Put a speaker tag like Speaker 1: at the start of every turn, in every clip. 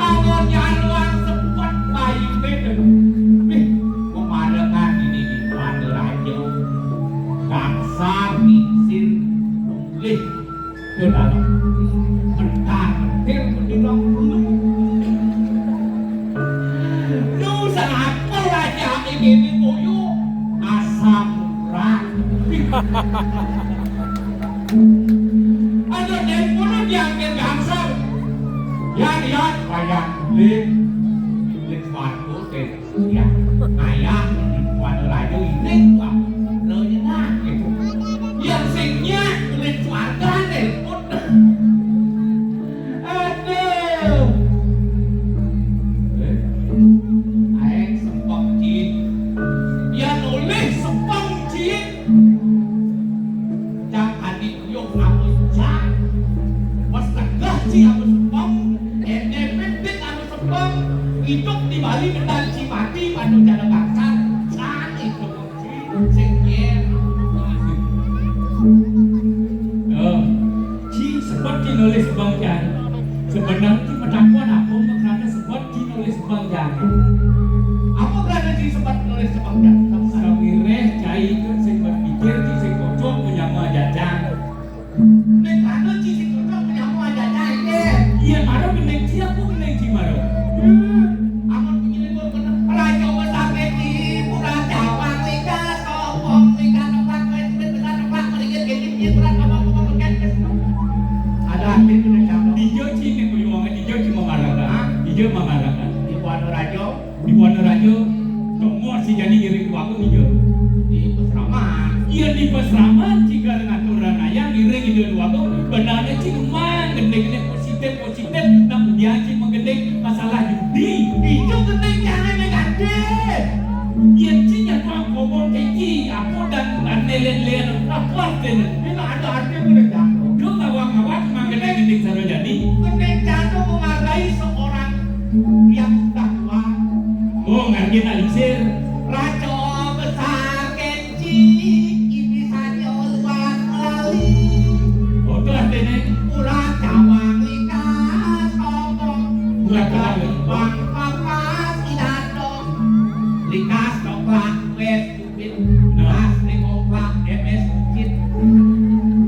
Speaker 1: Anggur nyaluan Ano din mo na diyan kay Gangsal. Yan yan kaya lit phản của tiền ya ai ya phản lại cho ít quá lời như na yang sinh nhá lên phản cái này cốt aduh anh sempong chín ya nulis sempong chín jangan adik yuk aku cak pas tegah sih aku sempong efektif aku sempong hidup di Bali mendan Cimati panu jalan bangsa saat itu sekian
Speaker 2: Ci seperti nulis Bang Jan sebenarnya pendakwaan aku karena seperti nulis Bang Jan
Speaker 1: apa berada di sempat nulis Bang Jan
Speaker 2: sawireh cai kan sing berpikir di sing kocok menyama jajan
Speaker 1: nek anu ci sing kocok menyama jajan ke
Speaker 2: iya maro meneng ci aku meneng ci maro
Speaker 1: amun begini gua kena pelajaran besar di Pura Jawa Lika sopong Lika tempat main besar tempat melingkir gini berat apa kan ada arti itu jam
Speaker 2: Dijo ci ning perjuangan Dijo ci mamaraka Dijo mamaraka
Speaker 1: di Wonorajo
Speaker 2: di Wonorajo semua si jadi ngiring waktu Dijo
Speaker 1: di Pusraman
Speaker 2: iya di Pasraman jika dengan aturan ayam ngiring ide waktu benarnya ci emang gede-gede positif namun dia ci menggede masalah judi
Speaker 1: itu penting jangan negatif
Speaker 2: iya ci nyata ngomong keki aku dan nelen-nelen apa ten
Speaker 1: itu ada arti udah jatuh
Speaker 2: lu ngawang-ngawang emang gede-gede selalu jadi
Speaker 1: penting jatuh menghargai seorang yang sudah tua
Speaker 2: oh ngerti alisir
Speaker 1: rajo besar kenci ini saja luar lali
Speaker 2: oh tuh artinya
Speaker 1: ulah cawang lika sopong
Speaker 2: Ulah cawang.
Speaker 1: bang kapas idado likas coklat wes kupit nas lingoprak ms kit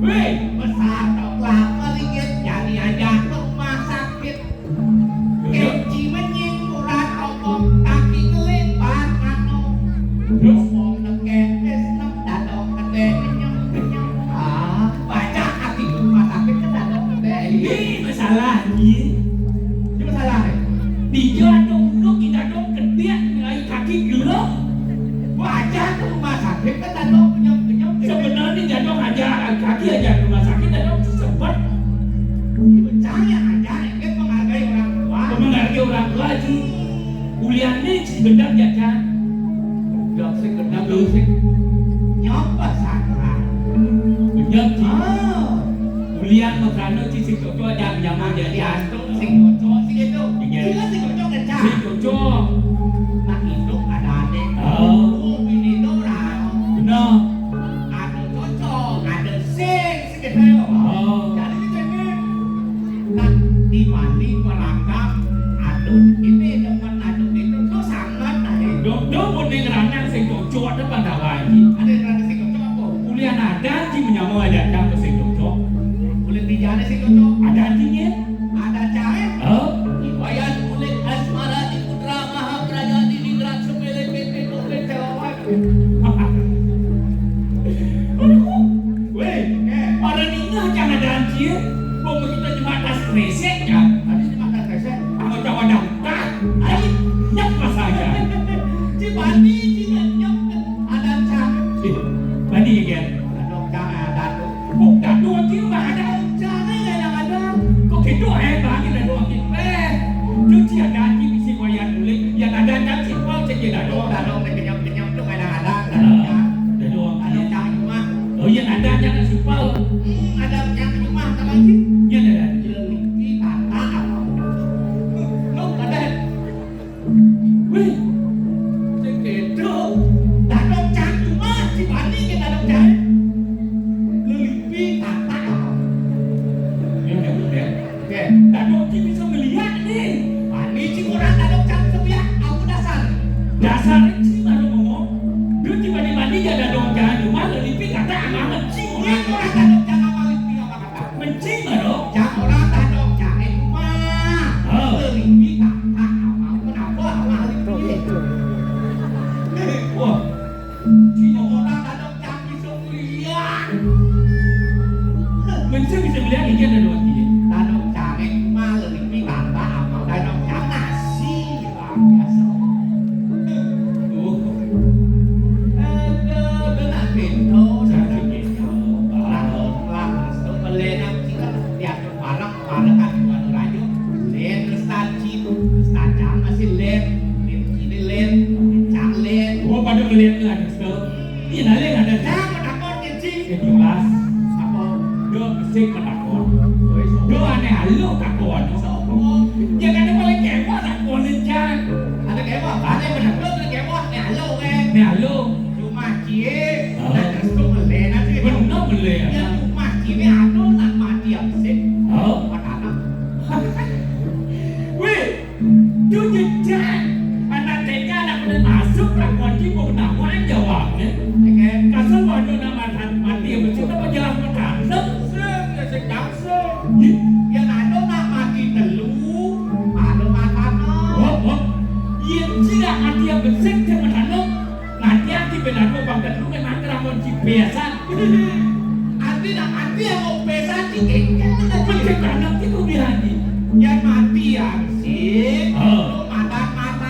Speaker 2: weh
Speaker 1: besar coklat melingkit jadi aja rumah sakit kenci menying urat opong kaki ngelipat kano
Speaker 2: terus
Speaker 1: opong nekek esnem dadong gede kenyang baca kaki ke rumah sakit ke dadong gede
Speaker 2: ini masalah ini
Speaker 1: ini masalah nih
Speaker 2: Dijo adong lu kita dong gede ngai kaki gelap
Speaker 1: baca ke rumah sakit ke dadong kenyang
Speaker 2: sebenarnya jadong aja kaki aja rumah sakit jadong sempat
Speaker 1: percaya aja nih menghargai orang tua
Speaker 2: menghargai orang tua aja kuliahnya sebentar jajan
Speaker 1: udah sih kedap lu sih nyoba sakra
Speaker 2: benyap sih
Speaker 1: ah
Speaker 2: kuliah makrano sih si cocok ada nyaman
Speaker 1: jadi
Speaker 2: jadi
Speaker 1: antum sing cocok sih itu
Speaker 2: Iya.
Speaker 1: sila sing cocok ngecah
Speaker 2: si cocok
Speaker 1: nak hidup ada adik
Speaker 2: oh
Speaker 1: bini itu orang
Speaker 2: benar
Speaker 1: ada cocok ada sing gitu yo
Speaker 2: oh
Speaker 1: jadi kita ini nak dimandi merangkap aduk ini depan aduk itu tuh sangat naik
Speaker 2: dong dong mau dengeran si cocok ada pada lagi
Speaker 1: ada yang ada sing cocok apa
Speaker 2: kuliah ada sih menyama aja kan si cocok
Speaker 1: kulit di jana sing cocok
Speaker 2: ada artinya
Speaker 1: ada cahe
Speaker 2: oh
Speaker 1: Iwayan kulit asmara di putra maha praja di ningrat sepele pepe dompet cewek
Speaker 2: weh orang ini jangan ada anjir mau kita cuma atas kresek kan
Speaker 1: tadi dimakan resep
Speaker 2: mau coba daftar ayo nyapa saja
Speaker 1: Cipati cinyam ada cahe
Speaker 2: tadi ya
Speaker 1: ada cahe ada tuh
Speaker 2: bukan dua kilo ada
Speaker 1: cahe yang ada
Speaker 2: kok gitu bagi ada dua kilo cuci ada anjing isi wayang kulit yang ada kan simpel saja ada doang
Speaker 1: ada dong kenyam kenyam tuh kadang ada
Speaker 2: ada doang
Speaker 1: ada cahe cuma
Speaker 2: oh yang ada jangan simpel
Speaker 1: ada yang cuma teman sih
Speaker 2: ya ada
Speaker 1: jeliti tata lu ada
Speaker 2: wih
Speaker 1: segitu dadong cahe cuma Cipati kita dadong cahe lelipi tata
Speaker 2: ya udah
Speaker 1: oke
Speaker 2: dan anjing bisa melihat nih
Speaker 1: Pani cing orang dadong cahe sebiak aku dasar
Speaker 2: dasar sih baru ngomong dia tiba di mandi jadi dong jangan cuma lebih kata ama mencing
Speaker 1: Yang orang dadong cahe maling bilang apa kata
Speaker 2: mencing baru
Speaker 1: Cak orang dadong cahe cuma
Speaker 2: Oh.
Speaker 1: lelipi tata mau kenapa sama lelipi
Speaker 2: wah
Speaker 1: Cina orang dadong cahe bisa lihat Jangan masih lem, ini lem, jangan lem.
Speaker 2: Oh pada melihat lah Mister. Ini naleng ada
Speaker 1: Jangan menakut kencing.
Speaker 2: jelas.
Speaker 1: Apa?
Speaker 2: Do kesik menakut.
Speaker 1: Wes,
Speaker 2: Do aneh halu takut.
Speaker 1: sopo.
Speaker 2: Jangan ada paling kemah takut lencan.
Speaker 1: Ada kemah, ada menakut ada kemah. Nih halo kan.
Speaker 2: Nih halu.
Speaker 1: Cuma cie, nak restu mele nanti.
Speaker 2: Benar boleh.
Speaker 1: Ya cuma cie ni ada nak mati yang sih.
Speaker 2: Oh.
Speaker 1: Mana?
Speaker 2: Weh, tu jejan. Anak TK nak kena masuk lakon ki mau nawan jawabnya.
Speaker 1: Kan?
Speaker 2: Kasar bodoh nama mati betul apa jelas makan.
Speaker 1: Ya sedang se. Ya ada nak mati telu, ada makan.
Speaker 2: Oh. Yang tidak mati yang besar dia menanam. Nanti anti benano bangkat lu memang teramon si biasa.
Speaker 1: Anti nak mati yang mau pesan tinggi.
Speaker 2: Macam anak itu dihati.
Speaker 1: Yang mati yang sih.
Speaker 2: Oh.
Speaker 1: Mata apa?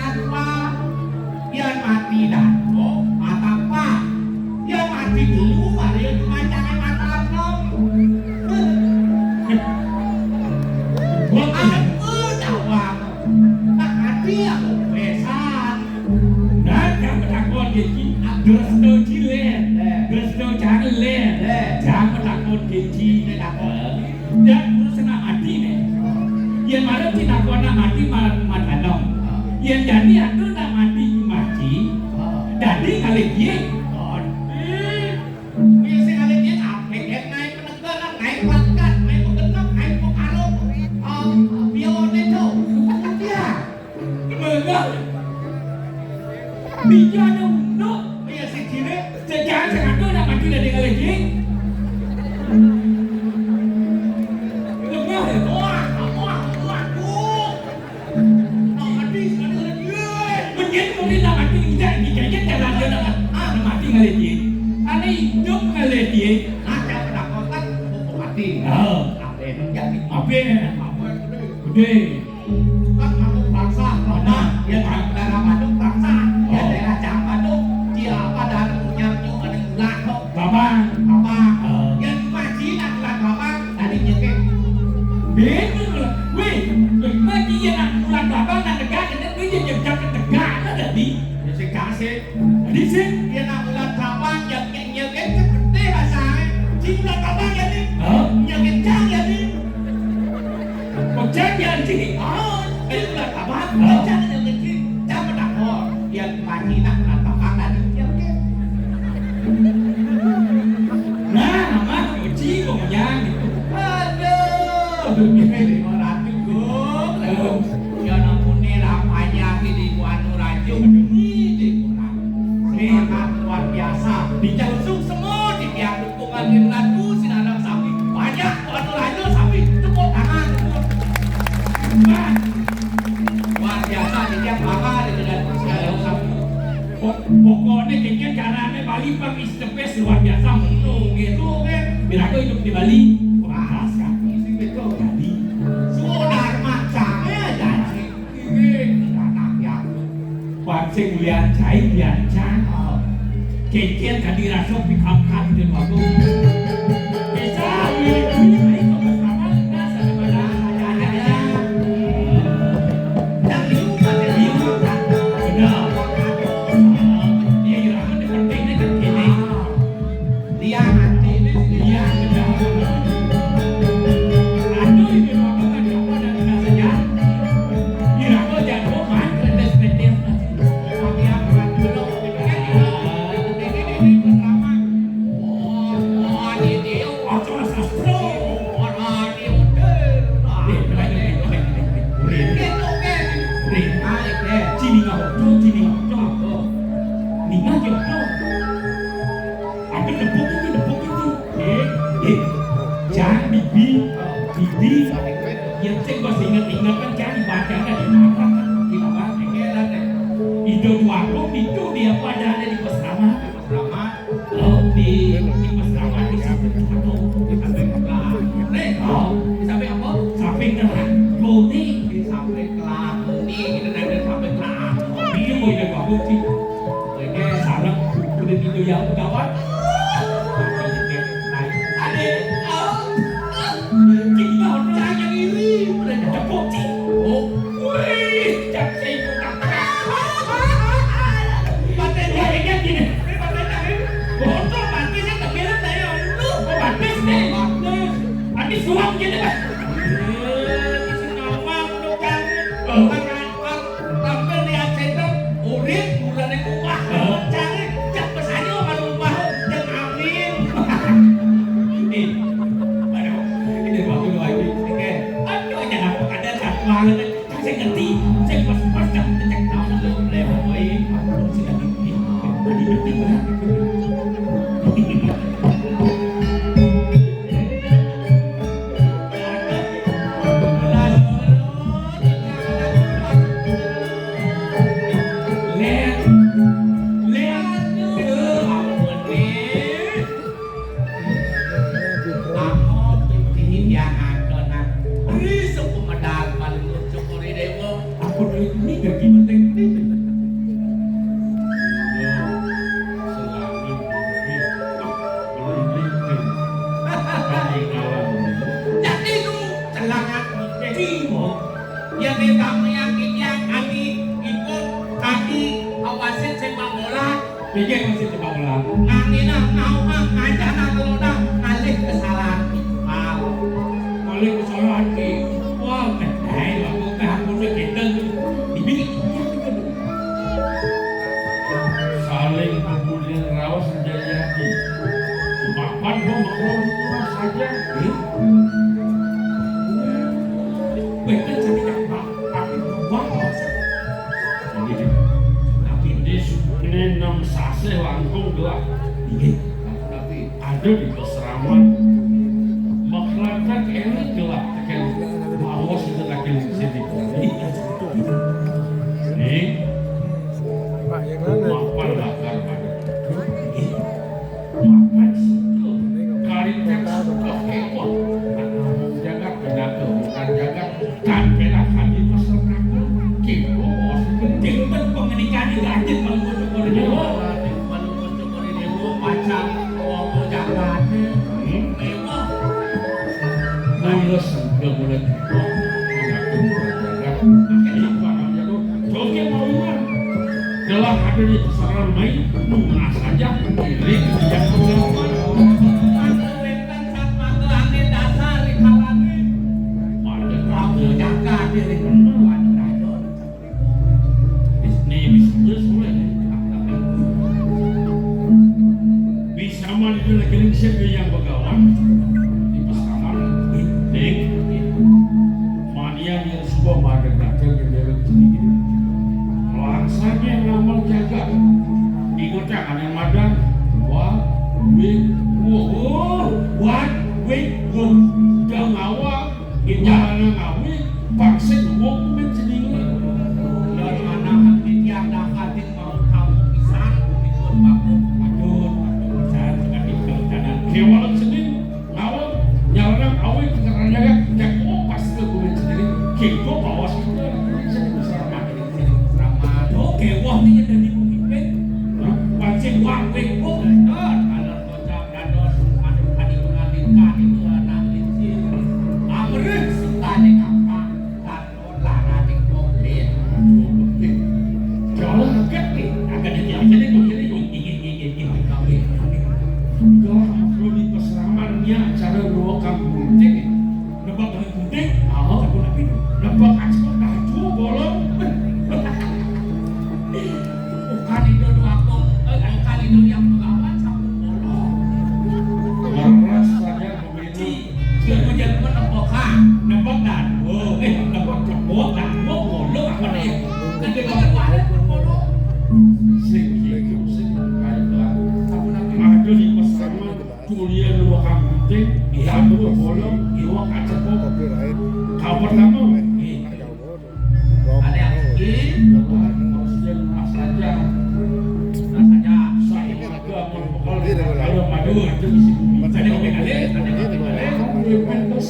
Speaker 1: Yang mati dah. Oh, mata apa? Yang mati dulu baru yang macam mata nom.
Speaker 2: Buat
Speaker 1: Aku jawab. Tak mati yang mau pesan.
Speaker 2: dan yang bertakon keji, dosto cilen, dosto jangan len, jangan bertakon keji, dan urusan mati ni. Yang malam kita kau nak mati malam matanong, yang jadi aku nak mati mati, jadi kali dia.
Speaker 1: Biasa kali dia apa? Naik penegak, naik pangkat, naik pengenap, naik pengaruh. Biar itu. Ya.
Speaker 2: Mengal, biar no,
Speaker 1: Biar si kiri.
Speaker 2: sejarah sekarang nak mati dari kali dia. Mengal, menjadi kau nak mati kita kita jalan dia nak mati kali dia. Ane hidup kali dia. Oh, apa? Gede. Baba, betul. Weh, mati yang nak pulang baba nak tegak, nak kerja jam tegak nak jadi. Jadi sih. Oh, kau jangan sini. Nah, mah uji kau jangan gitu.
Speaker 1: Luar biasa, dijusung semua di pihak dukungan lagu sinadam sapi banyak anu raja sapi tepuk tangan
Speaker 2: Nah,
Speaker 1: luar biasa di tiap kamar dengan sinadam sapi.
Speaker 2: pokoknya kayaknya caranya Bali pak istepes luar biasa menung gitu kan. Biar aku hidup di Bali, wah sekali.
Speaker 1: Isi betul.
Speaker 2: Jadi,
Speaker 1: Sudar macamnya jadi ini anak yang
Speaker 2: kuasa mulia cai biasa. Kecil kadi rasok pikam-kam di waktu. Bisa, ini baik kau bersama nasa kepada ayah-ayah.
Speaker 1: yang liu pada liu
Speaker 2: Benar. Dia iraman di penting ni kan kini.
Speaker 1: dia mati ini
Speaker 2: Iya, benar. Aduh, itu waktu kan siapa dan kita saja. Iraman jangan man, kredes-kredes.
Speaker 1: kami yang buat dulu ini pertama dia
Speaker 2: Acara sastro.
Speaker 1: orang dia udah gitu kan naik deh
Speaker 2: Cini ngau, cini ngau. Ninga jodoh. Ada nepuk itu. Jangan bibi. Yang saya masih ingat kan jangan dibaca kan di mana kan di apa? Itu warung itu dia pada ada di pesawat. Oh di pesawat di situ. Oh samping terang. Bodi. Dia mau ada kau bodi. Salah udah itu yang kawan. Ada. Kita orang yang iri. Ada bodi. Wih. jak saya ikut paten dia kayak gini botol paten saya terkira saya lu paten nih habis suam gitu kan ngomong lu kan tampil di Aceh urip bulan itu wah cari cek pesannya sama rumah yang amin ini waktu doa ini aduh jangan ada jadwal saya ngerti saya pas cek tahu lewat baik aku sudah ngerti Pikir masih cepat pulang.
Speaker 1: Angina mau ngajana keloda ngalih kesalahan.
Speaker 2: Oleh kesalahan ki, wah, waktu aku udah gendeng, dibikin saling kemudian rawas terjadi. Makan gua makan saja. Betul saya tidak tapi buat jadi tapi ini enam sase langkung dua. Tapi ada di keseraman maklatan ini gelap tekan awas itu lagi di sini. Ini makan bakar pada makan kali kan suka kewah jaga penjaga bukan jaga kan bela kami masyarakat kewah bos penting kan pendidikan diganti kalau
Speaker 1: macam mau jangan mewah
Speaker 2: mulus nggak boleh joget maunya dalam ada di pasaran main bunga saja diri yang mengapa
Speaker 1: mentan saat magelannya dasar di kalangan
Speaker 2: pada
Speaker 1: mau jaga diri
Speaker 2: ini bisnis bisa mandi lagi siapa yang begawan di pasaran dik mania yang sebuah marga datang ke dalam sedikit langsanya ngamal jaga ingat ada madan what dan awak jangan ngawi paksa ngomong menceningi
Speaker 1: dan anak yang dapat mau kamu pisang ikut baku
Speaker 2: aduh saya tengah tinggal kanan kewalan sendiri awal nyarang awi keterangan jak pas ke gue sendiri kiko bawas itu sini besar makin sini
Speaker 1: sama
Speaker 2: oke wah ini jadi pemimpin pancing waktu
Speaker 1: ada kocak dados adi mengalihkan itu anak licin amrih suka di kakak dan olah di komplit
Speaker 2: jalan agak nih agak jadi ingin enggak perlu di peseramannya cara dua kampung gunting nebak dari gunting aku nabi nebak ekspor baju bolong
Speaker 1: bukan itu aku bukan itu yang melawan satu bolong
Speaker 2: keras saja memilih
Speaker 1: dia menjadi menebak
Speaker 2: nebak dan nebak cepot dan bolong apa nih
Speaker 1: ketika berwadah berbolong
Speaker 2: ada di peseraman kuliah dua kampung gunting satu bolong dua kaca pop kau pertama
Speaker 1: ada yang
Speaker 2: presiden saja
Speaker 1: rasanya
Speaker 2: saya agama kalau madu ada di sini ada yang berbeda ada yang berbeda